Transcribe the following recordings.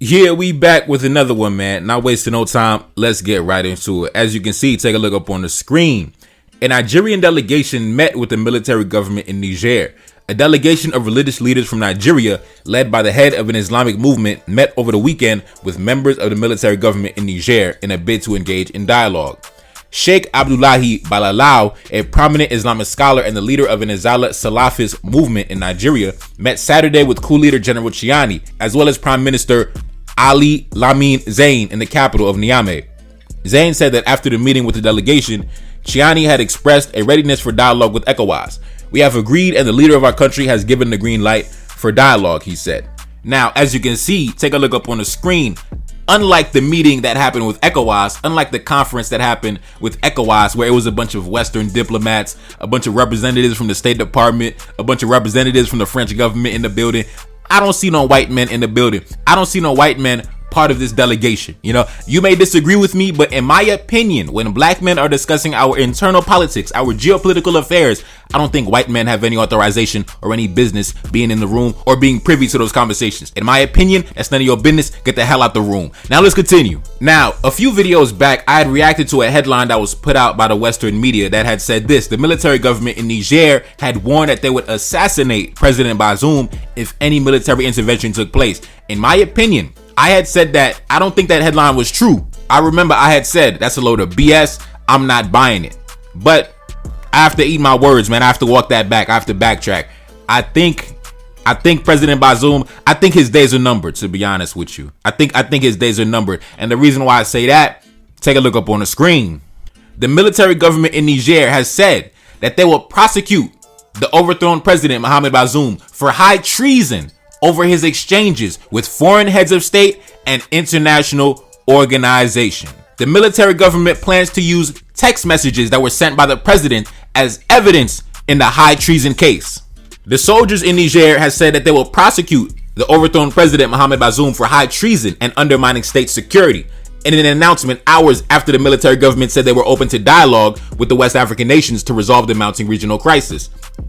Yeah, we back with another one, man. Not wasting no time. Let's get right into it. As you can see, take a look up on the screen. A Nigerian delegation met with the military government in Niger. A delegation of religious leaders from Nigeria, led by the head of an Islamic movement, met over the weekend with members of the military government in Niger in a bid to engage in dialogue. Sheikh Abdullahi Balalau, a prominent Islamic scholar and the leader of an Izala Salafist movement in Nigeria, met Saturday with coup leader General Chiani, as well as Prime Minister Ali Lamin Zain in the capital of Niamey. Zain said that after the meeting with the delegation, Chiani had expressed a readiness for dialogue with ECOWAS. We have agreed and the leader of our country has given the green light for dialogue, he said. Now, as you can see, take a look up on the screen. Unlike the meeting that happened with ECOWAS, unlike the conference that happened with ECOWAS, where it was a bunch of Western diplomats, a bunch of representatives from the State Department, a bunch of representatives from the French government in the building, I don't see no white men in the building. I don't see no white men part of this delegation. You know, you may disagree with me, but in my opinion, when black men are discussing our internal politics, our geopolitical affairs, I don't think white men have any authorization or any business being in the room or being privy to those conversations. In my opinion, that's none of your business. Get the hell out the room. Now let's continue. Now, a few videos back, I had reacted to a headline that was put out by the Western media that had said this: the military government in Niger had warned that they would assassinate President Bazoum if any military intervention took place. In my opinion, I had said that I don't think that headline was true. I remember I had said that's a load of BS. I'm not buying it. But I have to eat my words, man. I have to walk that back. I have to backtrack. I think President Bazoum, I think his days are numbered, to be honest with you. I think his days are numbered. And the reason why I say that, take a look up on the screen. The military government in Niger has said that they will prosecute the overthrown President Mohamed Bazoum for high treason over his exchanges with foreign heads of state and international organization. The military government plans to use text messages that were sent by the president as evidence in the high treason case. The soldiers in Niger has said that they will prosecute the overthrown President Mohamed Bazoum for high treason and undermining state security. In an announcement hours after the military government said they were open to dialogue with the West African nations to resolve the mounting regional crisis.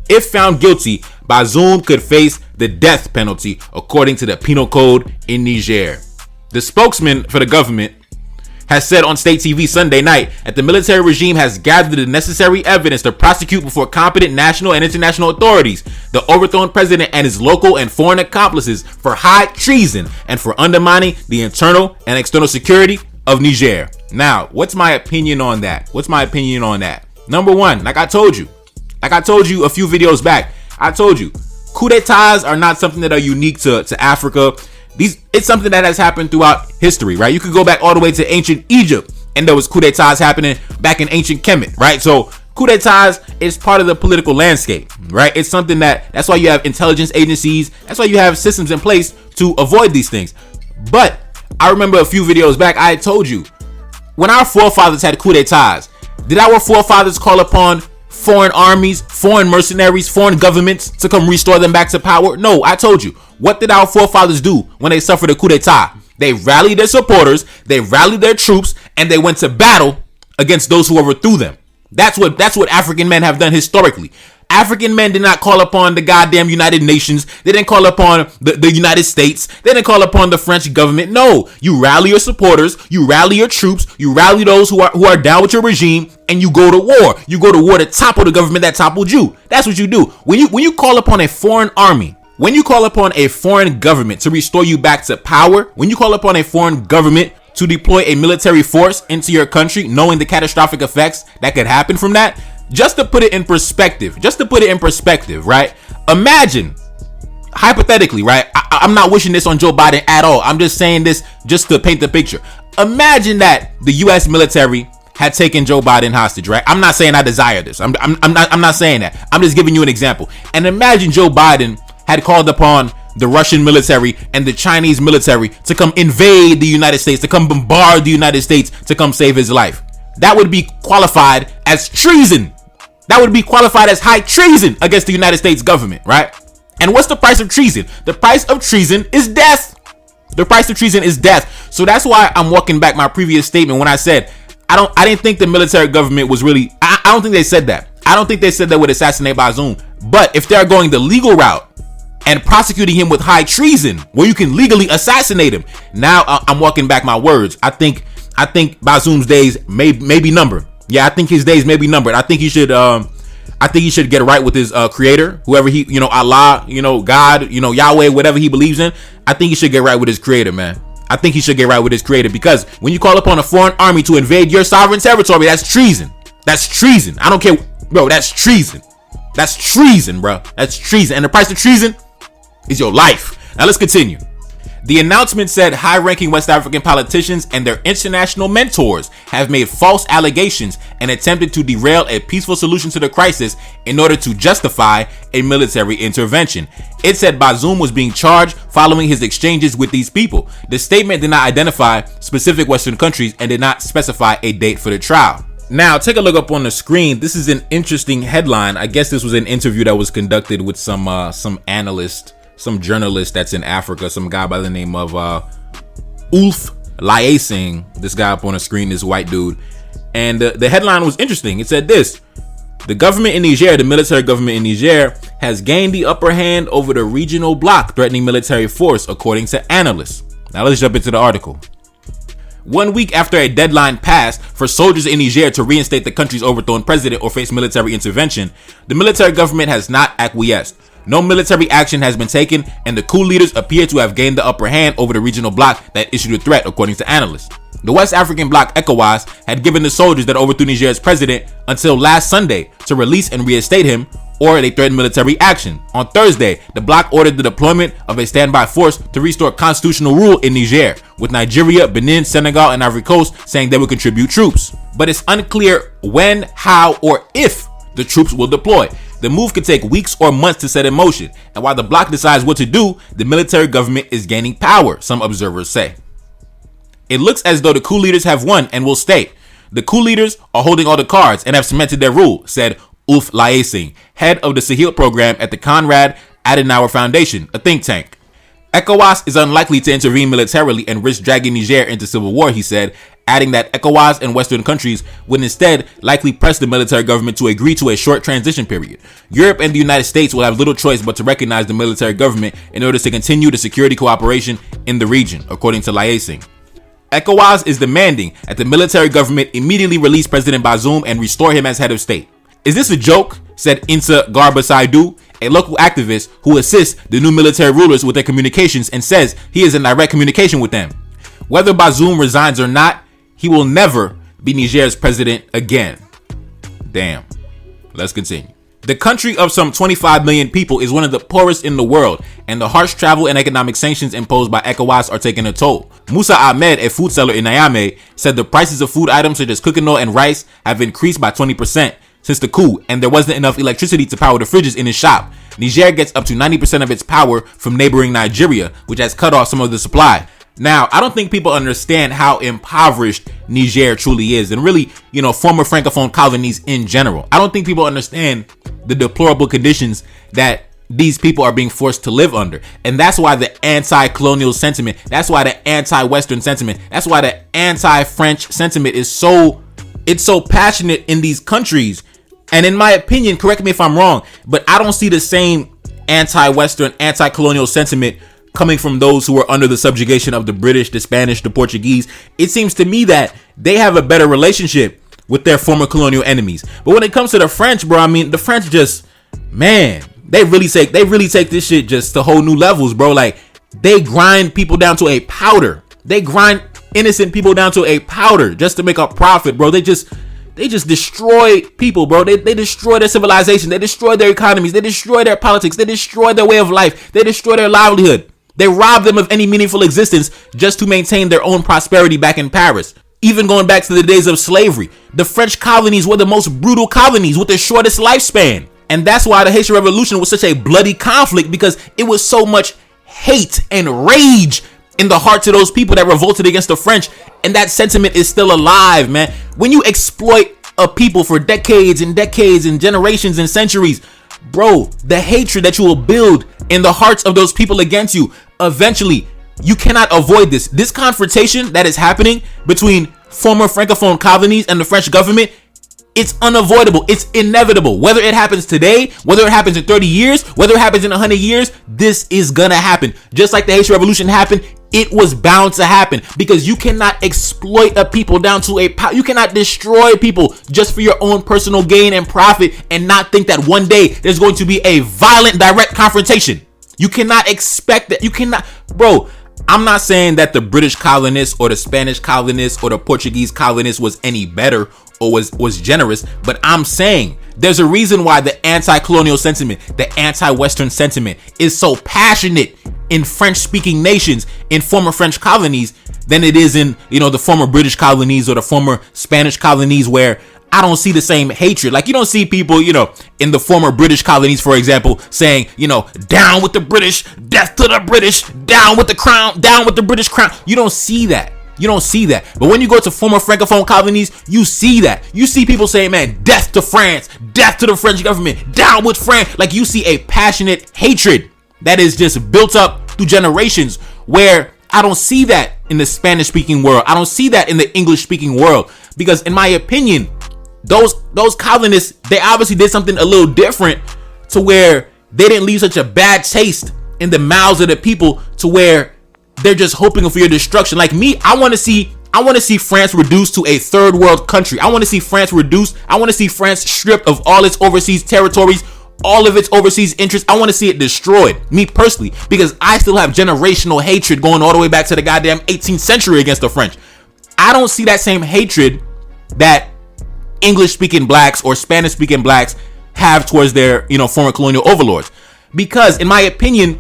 If found guilty, Bazoum could face the death penalty according to the penal code in Niger. The spokesman for the government has said on state TV Sunday night that the military regime has gathered the necessary evidence to prosecute before competent national and international authorities the overthrown president and his local and foreign accomplices for high treason and for undermining the internal and external security of Niger. Now, what's my opinion on that? Number one, like I told you a few videos back, I told you, coup d'etats are not something that are unique to Africa. It's something that has happened throughout history, right? You could go back all the way to ancient Egypt and there was coup d'etats happening back in ancient Kemet, right? So coup d'etats is part of the political landscape, right? It's something that's why you have intelligence agencies. That's why you have systems in place to avoid these things. But I remember a few videos back, I had told you, when our forefathers had coup d'etats, did our forefathers call upon foreign armies, foreign mercenaries, foreign governments to come restore them back to power? No, I told you. What did our forefathers do when they suffered a coup d'etat? They rallied their supporters, they rallied their troops, and they went to battle against those who overthrew them. That's what African men have done historically. African men did not call upon the goddamn United Nations. They didn't call upon the United States. They didn't call upon the French government. No, you rally your supporters, you rally your troops, you rally those who are down with your regime, and you go to war. You go to war to topple the government that toppled you. That's what you do. When you call upon a foreign army, when you call upon a foreign government to restore you back to power, when you call upon a foreign government to deploy a military force into your country, knowing the catastrophic effects that could happen from that, just to put it in perspective, right? Imagine, hypothetically, right? I'm not wishing this on Joe Biden at all. I'm just saying this just to paint the picture. Imagine that the U.S. military had taken Joe Biden hostage, right? I'm not saying I desire this. I'm not saying that. I'm just giving you an example. And imagine Joe Biden had called upon the Russian military and the Chinese military to come invade the United States, to come bombard the United States, to come save his life. That would be qualified as treason. That would be qualified as high treason against the United States government, right? And what's the price of treason? The price of treason is death. The price of treason is death. So that's why I'm walking back my previous statement when I said I didn't think the military government was really, I don't think they said that. I don't think they said they would assassinate Bazoum. But if they're going the legal route, and prosecuting him with high treason, where you can legally assassinate him. Now I'm walking back my words. I think Bazoum's days may be numbered. Yeah, I think his days may be numbered. I think he should get right with his creator, whoever he, Allah, God, Yahweh, whatever he believes in. I think he should get right with his creator, man. I think he should get right with his creator, because when you call upon a foreign army to invade your sovereign territory, that's treason. That's treason. I don't care, bro. That's treason. That's treason, bro. That's treason. And the price of treason is your life. Now let's continue. The announcement said high-ranking West African politicians and their international mentors have made false allegations and attempted to derail a peaceful solution to the crisis in order to justify a military intervention. It said Bazoum was being charged following his exchanges with these people. The statement did not identify specific Western countries and did not specify a date for the trial. Now, take a look up on the screen. This is an interesting headline. I guess this was an interview that was conducted with some analyst, some journalist that's in Africa, some guy by the name of Ulf Laesing. This guy up on the screen, this white dude. And the headline was interesting. It said this: the government in Niger, the military government in Niger, has gained the upper hand over the regional bloc threatening military force, according to analysts. Now let's jump into the article. 1 week after a deadline passed for soldiers in Niger to reinstate the country's overthrown president or face military intervention, the military government has not acquiesced. No military action has been taken, and the coup leaders appear to have gained the upper hand over the regional bloc that issued a threat, according to analysts. The West African bloc, ECOWAS, had given the soldiers that overthrew Niger's president until last Sunday to release and reinstate him, or they threatened military action. On Thursday, the bloc ordered the deployment of a standby force to restore constitutional rule in Niger, with Nigeria, Benin, Senegal, and Ivory Coast saying they would contribute troops. But it's unclear when, how, or if the troops will deploy. The move could take weeks or months to set in motion, and while the bloc decides what to do, the military government is gaining power, some observers say. It looks as though the coup leaders have won and will stay. The coup leaders are holding all the cards and have cemented their rule, said Ulf Laesing, head of the Sahel program at the Konrad Adenauer Foundation, a think tank. ECOWAS is unlikely to intervene militarily and risk dragging Niger into civil war, he said, adding that ECOWAS and Western countries would instead likely press the military government to agree to a short transition period. Europe and the United States will have little choice but to recognize the military government in order to continue the security cooperation in the region, according to Laesing. ECOWAS is demanding that the military government immediately release President Bazoum and restore him as head of state. Is this a joke? Said Insa Garba Saidu, a local activist who assists the new military rulers with their communications and says he is in direct communication with them. Whether Bazoum resigns or not, he will never be Niger's president again. Damn. Let's continue. The country of some 25 million people is one of the poorest in the world, and the harsh travel and economic sanctions imposed by ECOWAS are taking a toll. Musa Ahmed, a food seller in Niamey, said the prices of food items such as cooking oil and rice have increased by 20% since the coup, and there wasn't enough electricity to power the fridges in his shop. Niger gets up to 90% of its power from neighboring Nigeria, which has cut off some of the supply. Now, I don't think people understand how impoverished Niger truly is, and really, former Francophone colonies in general. I don't think people understand the deplorable conditions that these people are being forced to live under. And that's why the anti-colonial sentiment, that's why the anti-Western sentiment, that's why the anti-French sentiment is so passionate in these countries. And in my opinion, correct me if I'm wrong, but I don't see the same anti-Western, anti-colonial sentiment coming from those who are under the subjugation of the British, the Spanish, the Portuguese. It seems to me that they have a better relationship with their former colonial enemies. But when it comes to the French, bro, I mean, the French just, man, they really take this shit just to whole new levels, bro. Like, they grind people down to a powder. They grind innocent people down to a powder just to make a profit, bro. They just destroy people, bro. They destroy their civilization. They destroy their economies. They destroy their politics. They destroy their way of life. They destroy their livelihood. They rob them of any meaningful existence just to maintain their own prosperity back in Paris. Even going back to the days of slavery, the French colonies were the most brutal colonies with the shortest lifespan. And that's why the Haitian Revolution was such a bloody conflict, because it was so much hate and rage in the hearts of those people that revolted against the French. And that sentiment is still alive, man. When you exploit a people for decades and decades and generations and centuries, bro, the hatred that you will build in the hearts of those people against you, eventually, you cannot avoid this. This confrontation that is happening between former Francophone colonies and the French government, It's unavoidable. It's inevitable. Whether it happens today, whether it happens in 30 years, whether it happens in 100 years, this is gonna happen. Just like the Haitian Revolution happened, it was bound to happen, because you cannot exploit a people down to you cannot destroy people just for your own personal gain and profit and not think that one day there's going to be a violent direct confrontation. You cannot expect that. You cannot, bro. I'm not saying that the British colonists or the Spanish colonists or the Portuguese colonists was any better or was generous, but I'm saying there's a reason why the anti-colonial sentiment, the anti-Western sentiment is so passionate in French-speaking nations, in former French colonies, than it is in, the former British colonies or the former Spanish colonies, where I don't see the same hatred. Like, you don't see people, in the former British colonies, for example, saying, down with the British, death to the British, down with the crown, down with the British crown. You don't see that. You don't see that. But when you go to former Francophone colonies, you see that. You see people saying, man, death to France, death to the French government, down with France. Like, you see a passionate hatred that is just built up through generations, where I don't see that in the Spanish-speaking world. I don't see that in the English-speaking world. Because in my opinion, those colonists, they obviously did something a little different, to where they didn't leave such a bad taste in the mouths of the people, to where they're just hoping for your destruction. Like me, I want to see France reduced to a third world country. I want to see France reduced. I want to see France stripped of all its overseas territories, all of its overseas interests. I want to see it destroyed, me personally, because I still have generational hatred going all the way back to the goddamn 18th century against the French. I don't see that same hatred that English-speaking blacks or Spanish-speaking blacks have towards their, former colonial overlords. Because in my opinion,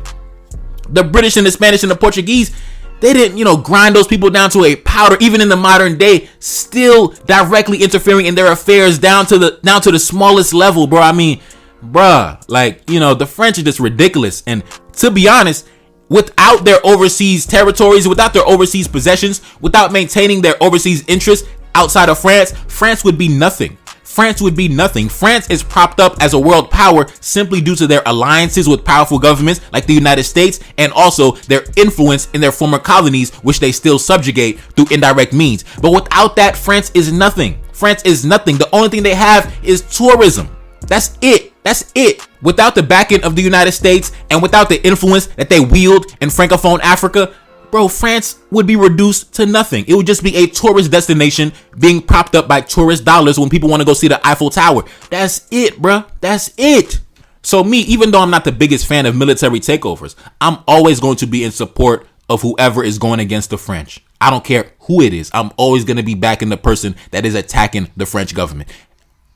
the British and the Spanish and the Portuguese, they didn't, grind those people down to a powder, even in the modern day, still directly interfering in their affairs down to the smallest level, bro. I mean, bruh, like, the French are just ridiculous. And to be honest, without their overseas territories, without their overseas possessions, without maintaining their overseas interests outside of France, France would be nothing. France would be nothing. France is propped up as a world power simply due to their alliances with powerful governments like the United States, and also their influence in their former colonies, which they still subjugate through indirect means. But without that, France is nothing. France is nothing. The only thing they have is tourism. That's it. That's it. Without the backing of the United States and without the influence that they wield in Francophone Africa, bro, France would be reduced to nothing. It would just be a tourist destination being propped up by tourist dollars when people want to go see the Eiffel Tower. That's it, bro. That's it. So me, even though I'm not the biggest fan of military takeovers, I'm always going to be in support of whoever is going against the French. I don't care who it is. I'm always going to be backing the person that is attacking the French government.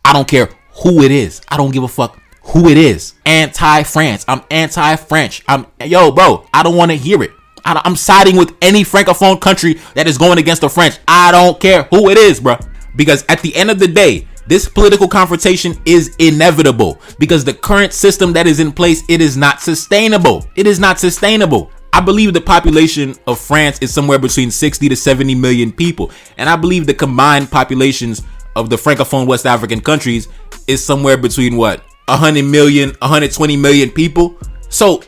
I don't care who it is. I don't give a fuck who it is. Anti-France. I'm anti-French. Bro, I don't want to hear it. I'm siding with any Francophone country that is going against the French. I don't care who it is, bro. Because at the end of the day, this political confrontation is inevitable. Because the current system that is in place, it is not sustainable. It is not sustainable. I believe the population of France is somewhere between 60 to 70 million people. And I believe the combined populations of the Francophone West African countries is somewhere between 100 million, 120 million people. So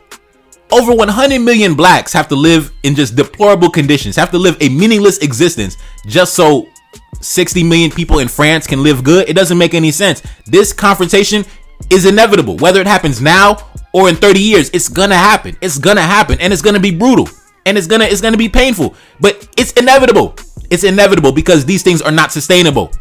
over 100 million blacks have to live in just deplorable conditions, have to live a meaningless existence just so 60 million people in France can live good. It doesn't make any sense. This confrontation is inevitable. Whether it happens now or in 30 years, it's gonna happen. It's gonna happen, and it's gonna be brutal, and it's gonna be painful. But it's inevitable. It's inevitable because these things are not sustainable.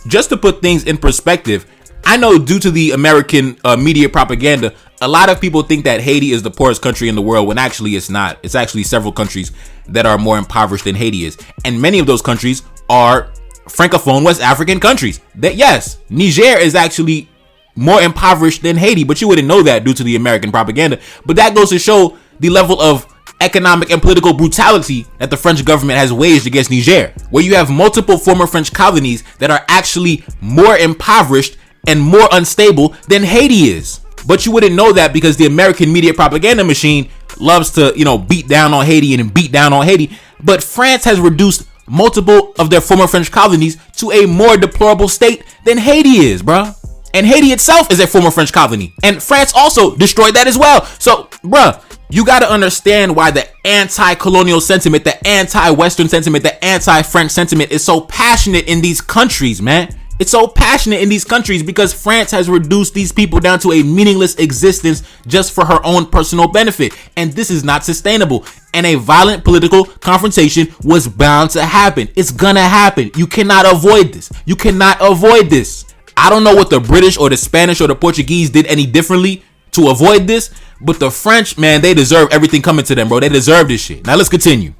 Just to put things in perspective, I know due to the American media propaganda, a lot of people think that Haiti is the poorest country in the world, when actually it's not. It's actually several countries that are more impoverished than Haiti is. And many of those countries are Francophone West African countries. That, yes, Niger is actually more impoverished than Haiti, but you wouldn't know that due to the American propaganda. But that goes to show the level of economic and political brutality that the French government has waged against Niger, where you have multiple former French colonies that are actually more impoverished and more unstable than Haiti is. But you wouldn't know that because the American media propaganda machine loves to, beat down on Haiti and beat down on Haiti. But France has reduced multiple of their former French colonies to a more deplorable state than Haiti is, bruh. And Haiti itself is a former French colony. And France also destroyed that as well. So, bruh, you got to understand why the anti-colonial sentiment, the anti-Western sentiment, the anti-French sentiment is so passionate in these countries, man. It's so passionate in these countries because France has reduced these people down to a meaningless existence just for her own personal benefit. And this is not sustainable. And a violent political confrontation was bound to happen. It's gonna happen. You cannot avoid this. You cannot avoid this. I don't know what the British or the Spanish or the Portuguese did any differently to avoid this, but the French, man, they deserve everything coming to them, bro. They deserve this shit. Now let's continue.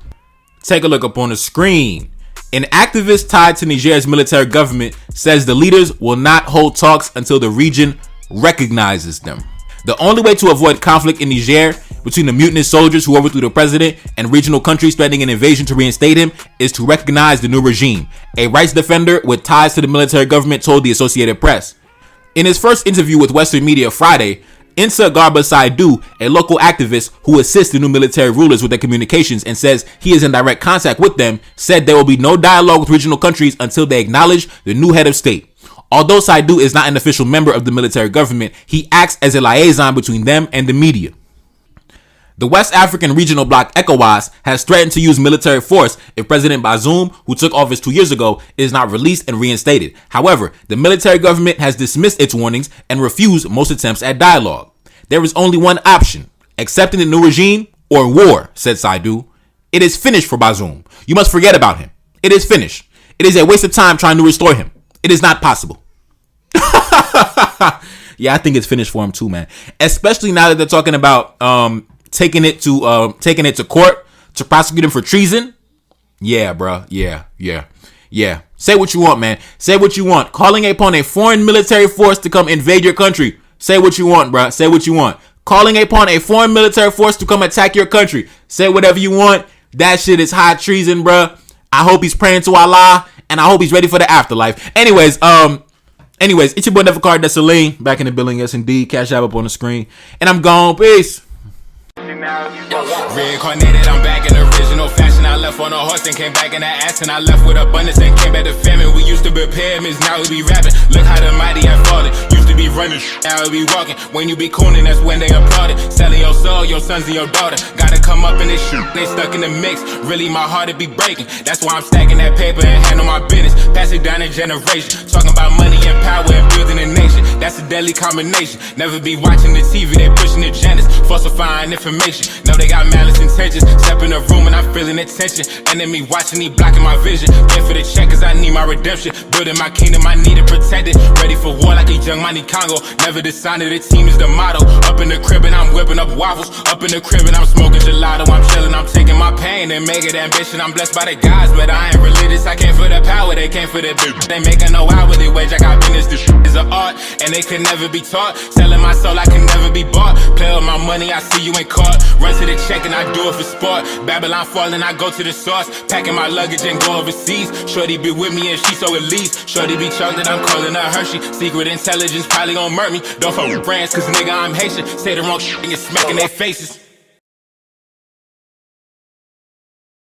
Take a look up on the screen. An activist tied to Niger's military government says the leaders will not hold talks until the region recognizes them. The only way to avoid conflict in Niger between the mutinous soldiers who overthrew the president and regional countries threatening an invasion to reinstate him is to recognize the new regime, a rights defender with ties to the military government told the Associated Press. In his first interview with Western media Friday, Insa Garba Saidu, a local activist who assists the new military rulers with their communications and says he is in direct contact with them, said there will be no dialogue with regional countries until they acknowledge the new head of state. Although Saidu is not an official member of the military government, he acts as a liaison between them and the media. The West African regional bloc ECOWAS has threatened to use military force if President Bazoum, who took office 2 years ago, is not released and reinstated. However, the military government has dismissed its warnings and refused most attempts at dialogue. There is only one option: accepting the new regime or war, said Saidu. It is finished for Bazoum. You must forget about him. It is finished. It is a waste of time trying to restore him. It is not possible. Yeah, I think it's finished for him too, man. Especially now that they're talking about taking it to court to prosecute him for treason. Yeah, bro. Yeah. Say what you want, man. Say what you want. Calling upon a foreign military force to come invade your country. Say what you want, bro. Say what you want. Calling upon a foreign military force to come attack your country. Say whatever you want. That shit is high treason, bro. I hope he's praying to Allah, and I hope he's ready for the afterlife. Anyways, it's your boy Never Card Desaline, back in the building. Yes, indeed. Cash App up on the screen, and I'm gone. Peace. Reincarnated, I'm back in original fashion. I left on a horse and came back in the ass, and I left with abundance and came back to famine. We used to be pyramids, now we be rapping. Look how the mighty have fallen. Used to be running, now we be walking. When you be cooning, that's when they applauded. Selling your soul, your sons and your daughter. Gotta come up in this shit, they stuck in the mix. Really, my heart it be breaking. That's why I'm stacking that paper and handle my business. Pass it down in generation. Talking about money and power and building a nation. That's a deadly combination. Never be watching the TV, they pushing agendas, falsifying information. Know they got malice intentions. Step in the room and I'm feeling the tension. Enemy watching, he blocking my vision. Pay for the check cause I need my redemption. Building my kingdom, I need it protected. Ready for war like a young money Congo. Never decided the team is the motto. Up in the crib and I'm whipping up waffles. Up in the crib and I'm smoking gelato. I'm chilling, I'm taking my pain and make it ambition. I'm blessed by the gods, but I ain't religious. I came for the power, they came for the bitch. They making no hourly wage, I got business. This is an art and they could never be taught. Selling my soul, I can never be bought. Play with my money, I see you in court. Run to the check and I do it for sport. Babylon falling, I go to the source. Packing my luggage and go overseas. Shorty be with me and she so elite. Shorty be chocolate, I'm calling her Hershey. Secret intelligence probably gon' murk me. Don't fuck with brands cause nigga I'm Haitian. Say the wrong shit and get smack in their faces.